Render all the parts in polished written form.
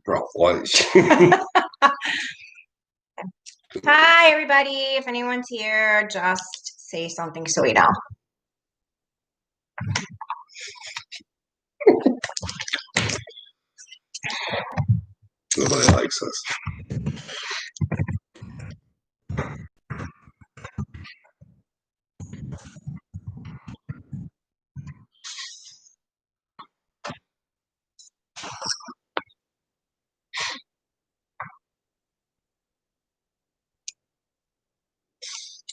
Bro, what? Hi, everybody. If anyone's here, just say something so we know. Nobody likes us.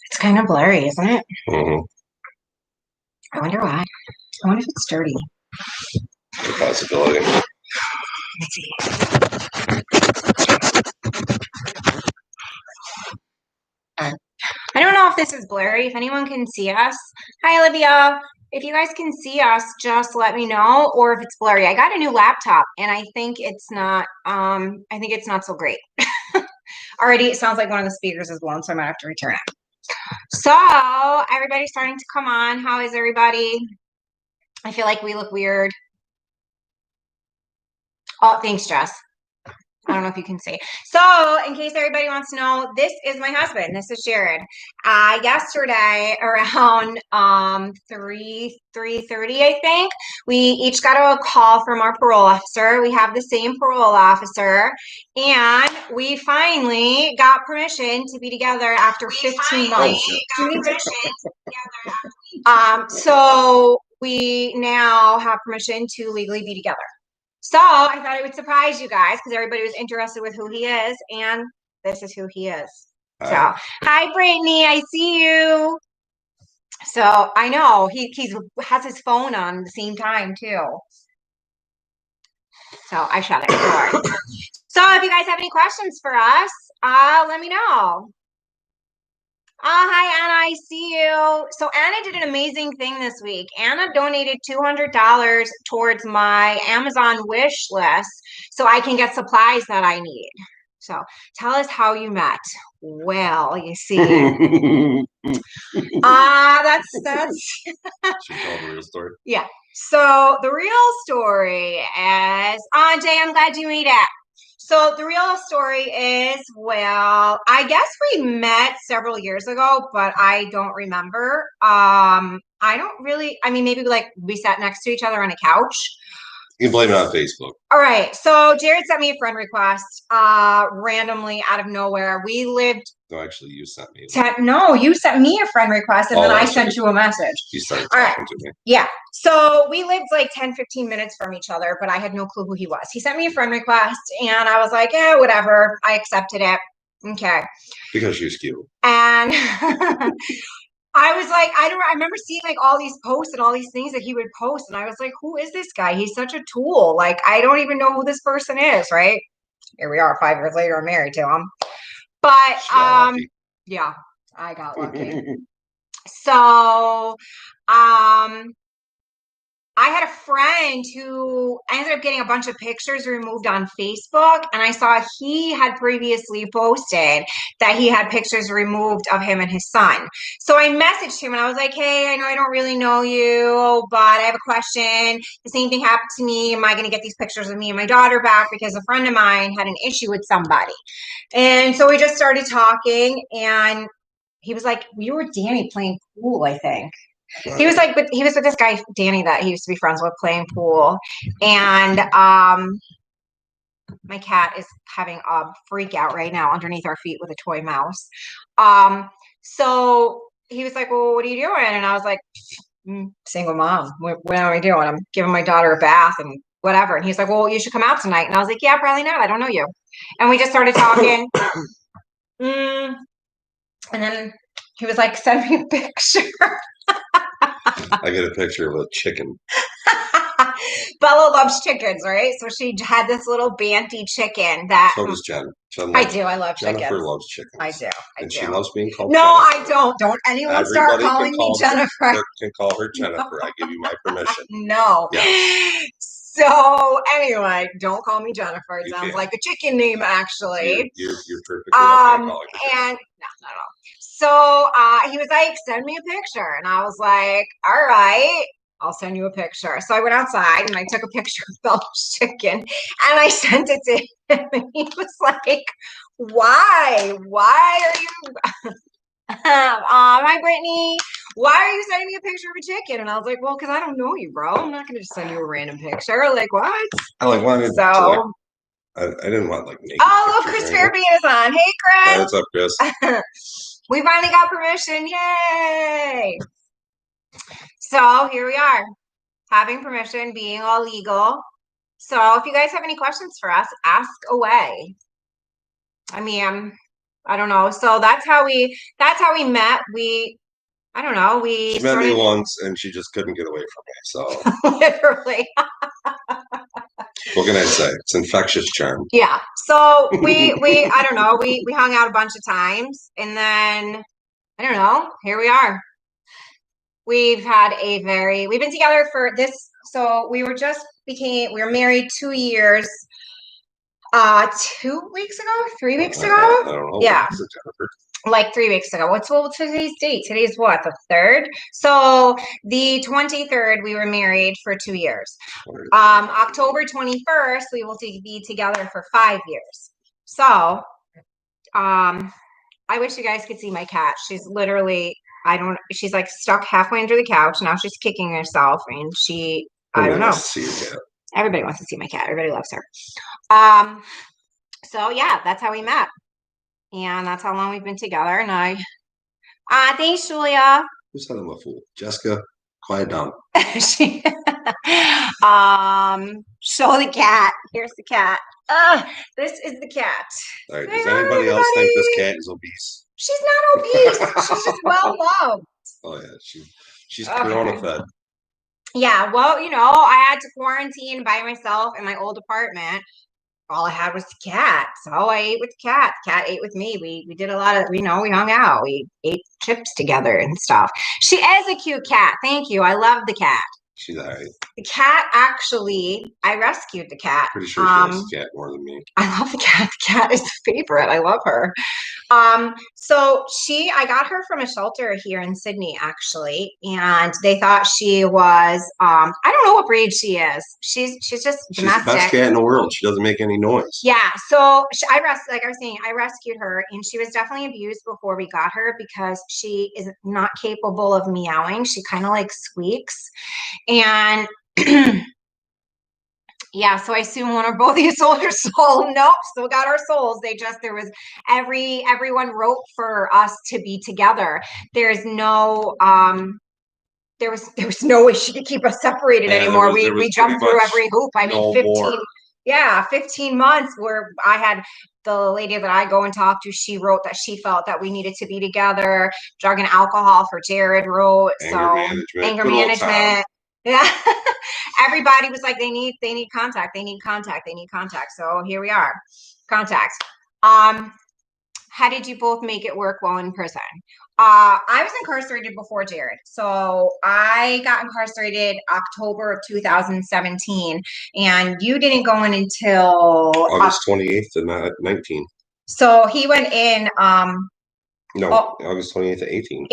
It's kind of blurry, isn't it? Mm-hmm. I wonder why. I wonder if it's dirty. A possibility. Let's see. I don't know if this is blurry. If anyone can see us. Hi, Olivia. If you guys can see us, just let me know, or if it's blurry. I got a new laptop and I think it's not so great. Already it sounds like one of the speakers is blown, so I might have to return it. So everybody's starting to come on. How is everybody? I feel like we look weird. Oh, thanks, Jess. I don't know if you can see. So, in case everybody wants to know, this is my husband. This is Jared. Yesterday, around 3:30, I think, we each got a call from our parole officer. We have the same parole officer, and we finally got permission to be together after 15 months. So we now have permission to legally be together. So I thought I would surprise you guys because everybody was interested with who he is, and this is who he is. Hi. So, hi, Brittany, I see you. So I know he's has his phone on the same time too. So I shut it. So if you guys have any questions for us, let me know. Hi, Anna, I see you. So Anna did an amazing thing this week. Anna donated $200 towards my Amazon wish list so I can get supplies that I need. So tell us how you met. Well, you see. That's Should tell the real story. Yeah. So the real story is, Jay, I'm glad you made it. So the real story is, well, I guess we met several years ago, but I don't remember. I don't really, I mean, maybe like we sat next to each other on a couch. You can blame it on Facebook. All right. So Jared sent me a friend request randomly out of nowhere. We lived. No, actually, you sent me. No, you sent me a friend request and then I sent you a message. You started talking to me. Yeah. So we lived like 10, 15 minutes from each other, but I had no clue who he was. He sent me a friend request and I was like, yeah, whatever. I accepted it. Okay. Because she was cute. And I was like, I remember seeing like all these posts and all these things that he would post. And I was like, who is this guy? He's such a tool. Like, I don't even know who this person is, right? Here we are 5 years later, I'm married to him. But yeah, I got lucky. So I had a friend who I ended up getting a bunch of pictures removed on Facebook, and I saw he had previously posted that he had pictures removed of him and his son. So I messaged him and I was like, hey, I know I don't really know you, but I have a question. The same thing happened to me. Am I going to get these pictures of me and my daughter back? Because a friend of mine had an issue with somebody. And so we just started talking, and he was like, you were Danny playing pool, I think. He was like, he was with this guy, Danny, that he used to be friends with playing pool. And my cat is having a freak out right now underneath our feet with a toy mouse. So he was like, well, what are you doing? And I was like, single mom. What am I doing? I'm giving my daughter a bath and whatever. And he's like, well, you should come out tonight. And I was like, yeah, probably not. I don't know you. And we just started talking. And then he was like, send me a picture. I get a picture of a chicken. Bella loves chickens, right? So she had this little banty chicken that. So does Jen. I do. I love chickens. Jennifer loves chickens. I do. And she loves being called No, Jennifer. I don't. Don't anyone start calling me Jennifer. Can call her Jennifer. I give you my permission. No. Yes. So anyway, don't call me Jennifer. It sounds like a chicken name, actually. You're perfectly okay calling her. And no, not at all. So he was like, send me a picture. And I was like, all right. I'll send you a picture. So I went outside and I took a picture of Bella's chicken and I sent it to him. And he was like, why? Why are you? Hi, Brittany. Why are you sending me a picture of a chicken? And I was like, well, because I don't know you, bro. I'm not going to just send you a random picture. Like, what? I like wanted So, to, like, I didn't want like naked oh, look, pictures Chris or anything. Fairbairn is on. Hey, Hey, Chris. what's up, Chris? We finally got permission. Yay. So here we are, having permission, being all legal. So if you guys have any questions for us, ask away. I mean, I don't know. So that's how we met. I don't know, we She met me started once and she just couldn't get away from me. So literally. what can I say? It's infectious charm. Yeah. So we I don't know, we hung out a bunch of times and then I don't know, here we are. We've been together for this, so we were married 2 years 2 weeks ago, 3 weeks ago. I don't know. Yeah, like 3 weeks ago. What's today's date? Today's what, the 3rd? So the 23rd, we were married for 2 years. October 21st, we will be together for 5 years. So, I wish you guys could see my cat. She's literally, she's like stuck halfway under the couch. Now she's kicking herself and I don't know. See your cat. Everybody wants to see my cat. Everybody loves her. So yeah, that's how we met. And that's how long we've been together. And thanks, Julia. Who said I'm a fool? Jessica, quiet down. Show the cat. Here's the cat. This is the cat. All right. Does anybody else think this cat is obese? She's not obese. She's just well loved. Oh yeah, she's Corona fed. Yeah, well, I had to quarantine by myself in my old apartment. All I had was the cat, so I ate with the cat. The cat ate with me. We did a lot of, we hung out. We ate chips together and stuff. She is a cute cat. Thank you. I love the cat. She's all right. The cat, actually, I rescued the cat. Pretty sure she likes the cat more than me. I love the cat. The cat is a favorite. I love her. So I got her from a shelter here in Sydney, actually, and they thought she was, I don't know what breed she is. She's just domestic. She's the best cat in the world. She doesn't make any noise. Yeah. So like I was saying, I rescued her, and she was definitely abused before we got her because she is not capable of meowing. She kind of like squeaks, and yeah, so I assume one or both of you sold your soul. Nope, still got our souls. Everyone wrote for us to be together. There's no there was no way she could keep us separated anymore. We jumped through every hoop. I mean, 15 months where I had the lady that I go and talk to, she wrote that she felt that we needed to be together. Drug and alcohol for Jared wrote. Anger management. Yeah. Everybody was like, they need contact. They need contact. They need contact. So here we are. Contact. How did you both make it work while in prison? I was incarcerated before Jared. So I got incarcerated October of 2017, and you didn't go in until August 28th to 19. So he went in August 28th to 18.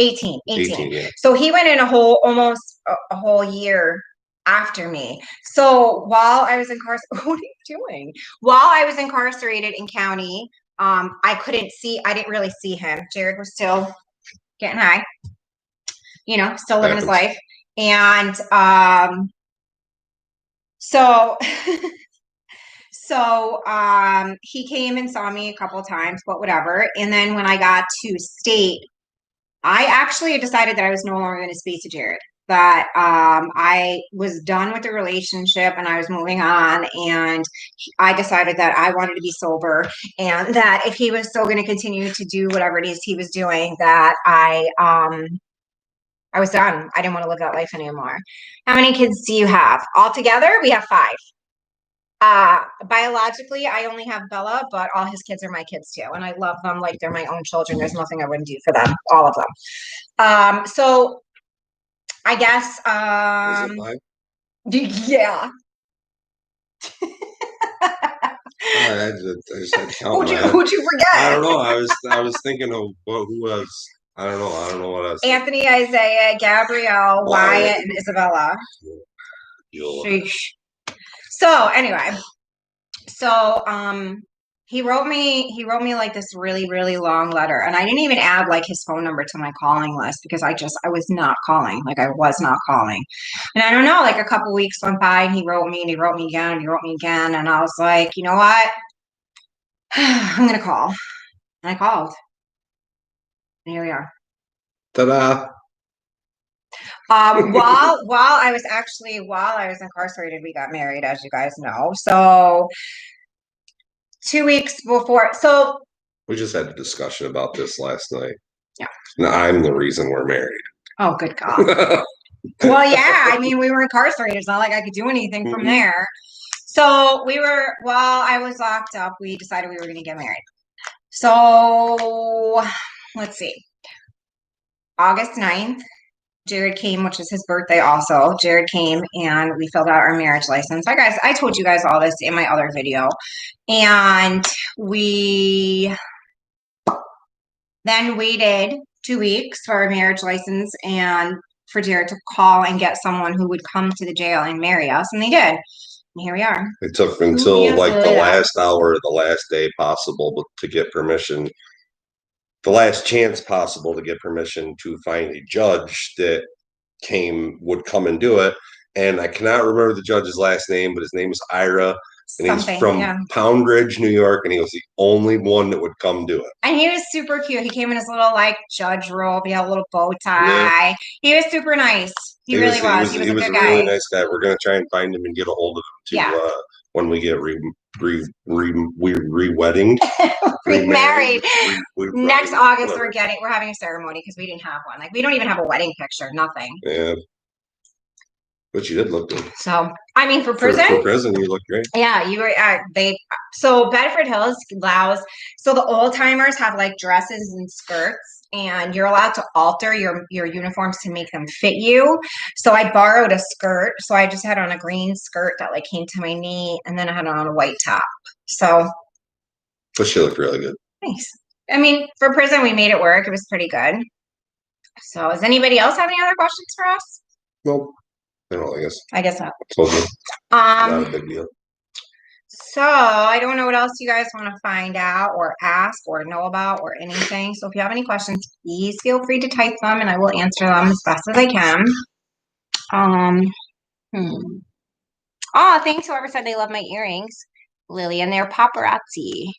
18, yeah. So he went in almost a whole year after me. So while I was incarcerated, what are you doing? While I was incarcerated in county, I didn't really see him. Jared was still getting high, still living his life. And so he came and saw me a couple of times, but whatever. And then when I got to state, I actually decided that I was no longer going to speak to Jared, that I was done with the relationship and I was moving on. And I decided that I wanted to be sober, and that if he was still going to continue to do whatever it is he was doing, that I was done. I didn't want to live that life anymore. How many kids do you have? Altogether, we have 5. Biologically, I only have Bella, but all his kids are my kids too. And I love them like they're my own children. There's nothing I wouldn't do for them, all of them. So I guess, yeah. I just had to count. Who'd you forget? I don't know. I was thinking of who was I don't know. I don't know what else. Anthony, Isaiah, Gabrielle, Wyatt, and Isabella. Sheesh. So anyway, so he wrote me like this really, really long letter. And I didn't even add like his phone number to my calling list because I was not calling. Like I was not calling. And I don't know, like a couple weeks went by and he wrote me and he wrote me again and he wrote me again. And I was like, you know what? I'm gonna call. And I called. And here we are. Ta-da! While I was incarcerated, we got married, as you guys know. So 2 weeks before, so We just had a discussion about this last night. Yeah. And I'm the reason we're married. Oh, good God. Well, yeah, I mean, we were incarcerated. It's not like I could do anything from there. So while I was locked up, we decided we were going to get married. So let's see. August 9th, Jared came, which is his birthday also. Jared came and we filled out our marriage license. I told you guys all this in my other video. And we then waited 2 weeks for our marriage license and for Jared to call and get someone who would come to the jail and marry us. And they did. And here we are. It took until like the last hour, the last day possible to get permission, the last chance possible to get permission to find a judge that would come and do it. And I cannot remember the judge's last name, but his name is Ira. And he's from Pound Ridge, New York, and he was the only one that would come do it. And he was super cute. He came in his little like judge robe. He had a little bow tie. Yeah. He was super nice. He really was. He was a good guy. Really nice guy. We're gonna try and find him and get a hold of him too. When we get re-wedding, remarried. Next August, we're having a ceremony because we didn't have one. Like we don't even have a wedding picture. Nothing. Yeah. But you did look good. So, I mean, for prison, you look great. Yeah, you were. So Bedford Hills allows. So the old timers have like dresses and skirts, and you're allowed to alter your uniforms to make them fit you. So I borrowed a skirt. So I just had on a green skirt that like came to my knee, and then I had on a white top. So. But she looked really good. Thanks. I mean, for prison, we made it work. It was pretty good. So, does anybody else have any other questions for us? Nope. I guess. I guess not. Totally. Not a big deal. So I don't know what else you guys want to find out or ask or know about or anything. So if you have any questions, please feel free to type them and I will answer them as best as I can. Oh, thanks whoever said they love my earrings, Lily, and they're paparazzi.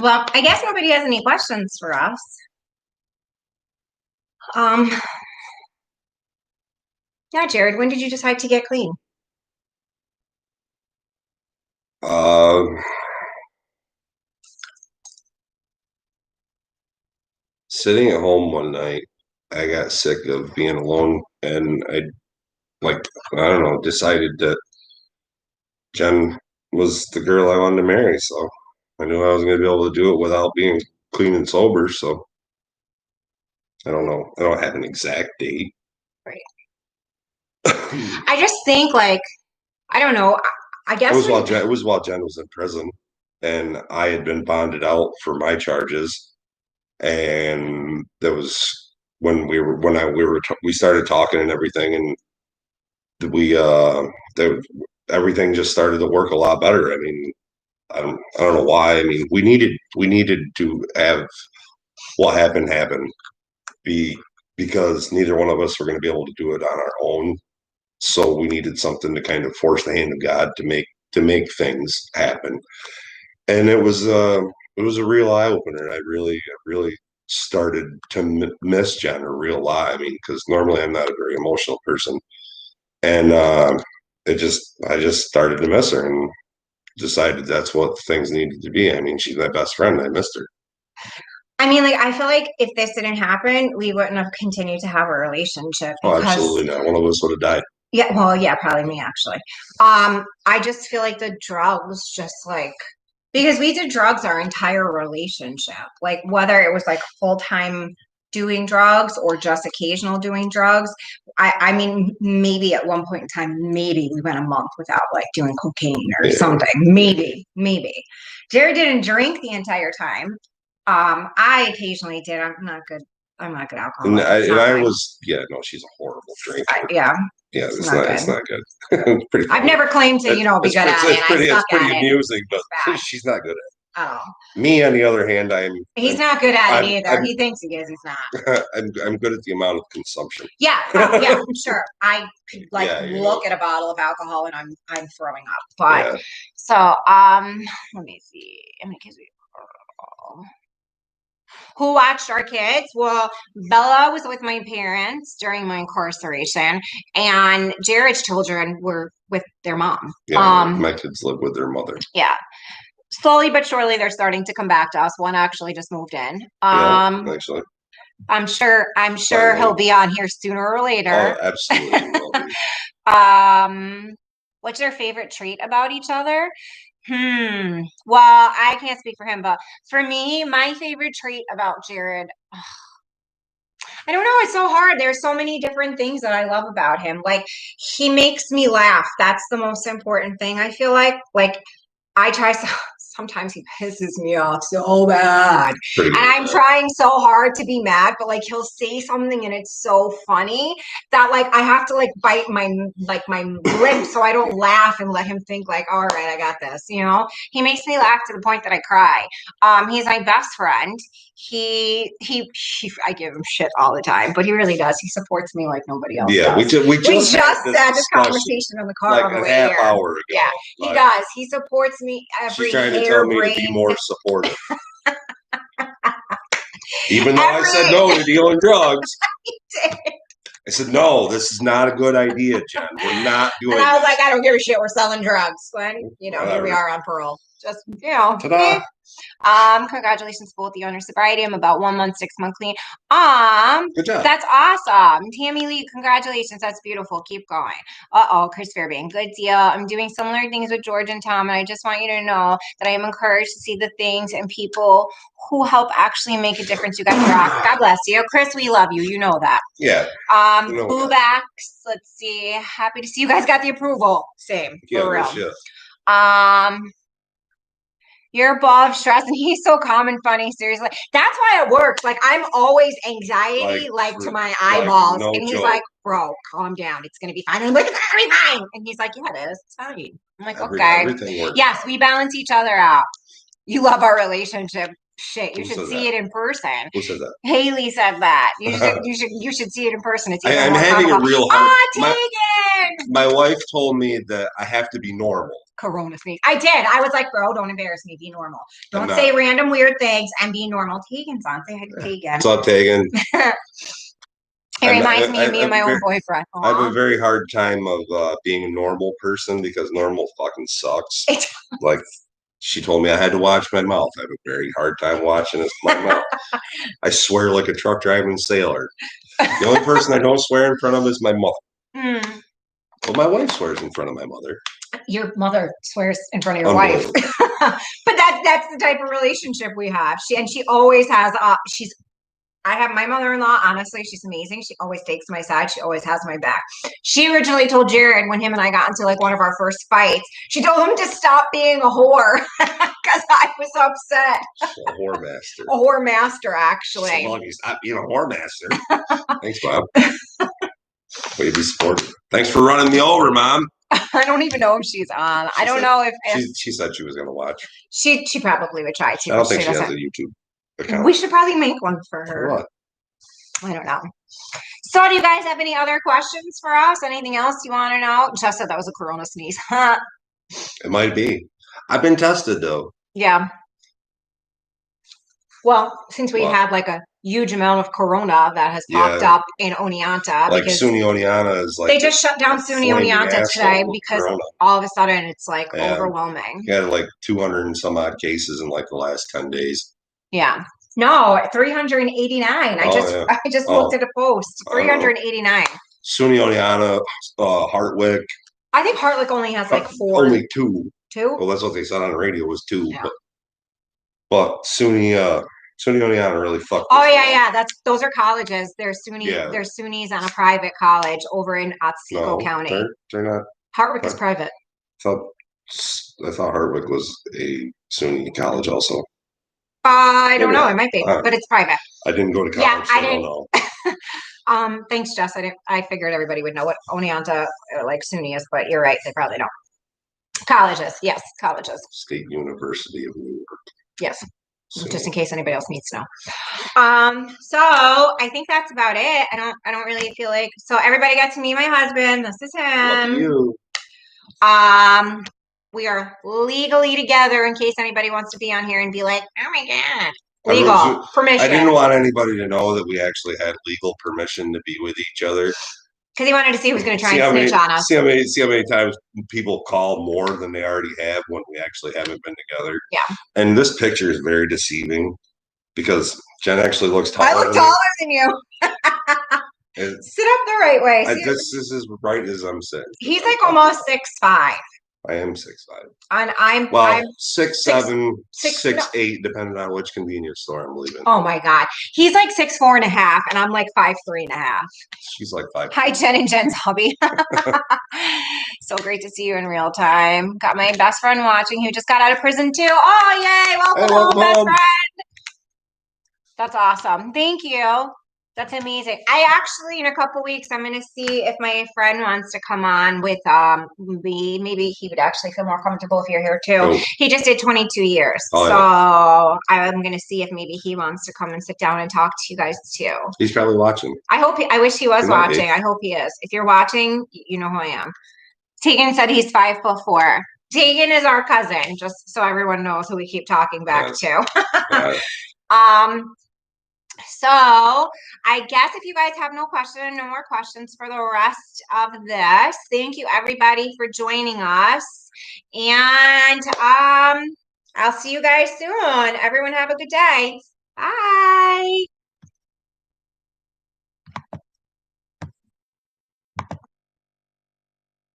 Well, I guess nobody has any questions for us. Yeah, Jared, when did you decide to get clean? Sitting at home one night, I got sick of being alone, and I don't know, decided that Jen was the girl I wanted to marry. So I knew I was going to be able to do it without being clean and sober. So I don't know. I don't have an exact date. Right. I just think I don't know. I guess it was while Jen was in prison and I had been bonded out for my charges. And that was when we started talking and everything, and everything just started to work a lot better. I mean, I don't know why. I mean, we needed to have what happened happen, because neither one of us were going to be able to do it on our own. So we needed something to kind of force the hand of God to make things happen. And it was a real eye opener. I really started to miss Jen a real lot. I mean, because normally I'm not a very emotional person, and I just started to miss her and decided that's what things needed to be. I mean, she's my best friend. I missed her. I mean, I feel like if this didn't happen, we wouldn't have continued to have a relationship. Oh, absolutely not. One of us would have died. Yeah, well, yeah, probably me actually. I just feel like the drugs just because we did drugs our entire relationship, whether it was full-time doing drugs or just occasional doing drugs. I mean, maybe at one point in time, maybe we went a month without like doing cocaine or something. Maybe. Jared didn't drink the entire time. I occasionally did. I'm not good And alcoholic. no, she's a horrible drinker. Yeah. Yeah, it's not good. It's pretty funny. I've never claimed to, be good at it. It's pretty amusing, but she's not good at it. Oh. Me, on the other hand, he's not good at it either. He thinks he is. He's not. I'm good at the amount of consumption. Yeah, yeah, sure. I could look at a bottle of alcohol and I'm throwing up. But so let me see. How many kids we who watched our kids? Well, Bella was with my parents during my incarceration, and Jared's children were with their mom. Yeah, my kids live with their mother. Yeah. Slowly but surely, they're starting to come back to us. One actually just moved in. Actually. I'm sure he'll be on here sooner or later. Oh, absolutely. What's your favorite trait about each other? Well, I can't speak for him, but for me, my favorite trait about Jared, I don't know, it's so hard. There's so many different things that I love about him. Like, he makes me laugh. That's the most important thing. I feel like I try sometimes he pisses me off so bad. And I'm trying so hard to be mad, but he'll say something and it's so funny that I have to bite my lip so I don't laugh and let him think all right, I got this, He makes me laugh to the point that I cry. He's my best friend. I give him shit all the time, but he really does. He supports me like nobody else does. We just had this conversation in the car on the way here. Like a half hour ago. Yeah, he does. He supports me every. She's trying to tell me to be more supportive. Even though I said no to dealing drugs. I said, no, this is not a good idea, Jen. We're not doing And I was like, I don't give a shit. We're selling drugs. When, here we are on parole. Just, Ta-da. Congratulations to both the owner sobriety. I'm about 1 month, 6 month clean. Good job. That's awesome. Tammy Lee, congratulations. That's beautiful. Keep going. Chris Fairbank, good deal. I'm doing similar things with George and Tom, and I just want you to know that I am encouraged to see the things and people who help actually make a difference. You guys rock. God bless you. Chris, we love you. You know that. Yeah. Boobax, let's see. Happy to see you guys got the approval. Same. Yeah, for real. Shit. You're above stress, and he's so calm and funny. Seriously, that's why it works. I'm always anxiety, to my eyeballs, no and he's joke. Like, "Bro, calm down. It's gonna be fine." And I'm like, "It's gonna be fine." And he's like, "Yeah, it is. It's fine." I'm like, "Okay." Everything works. Yes, we balance each other out. You love our relationship. Shit, you should see it in person. Who said that? Haley said that. You should see it in person. It's I'm having a real hard. Tegan! My wife told me that I have to be normal. Corona sneeze. I did. I was like, bro, don't embarrass me. Be normal. Don't say random weird things and be normal. Tegan's on. Say hi to Tegan. What's up, Tegan? It reminds me of me and my own boyfriend. Aww. I have a very hard time of being a normal person because normal fucking sucks. She told me I had to watch my mouth. I have a very hard time watching my mouth. I swear like a truck driving sailor. The only person I don't swear in front of is my mother. Well, my wife swears in front of my mother. Your mother swears in front of your wife. But that's the type of relationship we have. She always has I have my mother-in-law, honestly, she's amazing. She always takes my side. She always has my back. She originally told Jared when him and I got into one of our first fights, she told him to stop being a whore because I was upset. A whore master. A whore master, actually. So long you stop being a whore master. Thanks, Bob. Way to be supportive. Thanks for running me over, Mom. I don't even know if she's on. I don't know if she said she was going to watch. She probably would try to. I don't think she has a YouTube account. We should probably make one for her. For what? I don't know. So do you guys have any other questions for us? Anything else you want to know? Just said that was a corona sneeze. It might be. I've been tested, though. Yeah. Well, since we had a huge amount of corona that has popped up in Oneonta. Because SUNY Oneonta is they just shut down SUNY Oneonta today because corona. All of a sudden it's overwhelming. You had 200 and some odd cases in the last 10 days. Yeah. No, 389. I just looked at a post. 389. SUNY Oneonta, Hartwick. I think Hartwick only has 4. Only 2. 2? Well, that's what they said on the radio was 2. Yeah. But SUNY SUNY Oneonta really fucked. Oh yeah. Those are colleges. They're Yeah. They're SUNYs on a private college over in Otsego County. They're not. Hardwick is private. I thought Hardwick was a SUNY college also. I don't know. It might be, but it's private. I didn't go to college, so I don't know. Thanks, Jess. I figured everybody would know what Oneonta like SUNY is, but you're right. They probably don't. Colleges, yes, colleges. State University of New York. Yes, just in case anybody else needs to know. So I think that's about it. I don't really feel like. So everybody got to meet my husband. This is him. You. We are legally together. In case anybody wants to be on here and be like, "Oh my god." Legal permission. I didn't want anybody to know that we actually had legal permission to be with each other. Because he wanted to see who was going to try and snitch on us. See how many times people call more than they already have when we actually haven't been together. Yeah. And this picture is very deceiving because Jen actually looks taller. I look taller than you. Sit up the right way. This is as right as I'm sitting. He's like almost 6'5". I am 6'5". And I'm 6'7", 6'8", depending on which convenience store I'm leaving. Oh my god, he's like 6'4.5", and I'm like 5'3.5". She's like 5'. Hi, Jen and Jen's hubby. So great to see you in real time. Got my best friend watching who just got out of prison too. Oh yay! Welcome home, best friend. That's awesome. Thank you. That's amazing. I actually, in a couple weeks, I'm going to see if my friend wants to come on with me. Maybe he would actually feel more comfortable if you're here too. Oh. He just did 22 years. Oh, so yeah. I'm going to see if maybe he wants to come and sit down and talk to you guys too. He's probably watching. I wish he was watching. I hope he is. If you're watching, you know who I am. Tegan said he's 5'4". Tegan is our cousin, just so everyone knows who we keep talking back to. So I guess if you guys have no more questions for the rest of this, thank you everybody for joining us. And I'll see you guys soon. Everyone have a good day. Bye.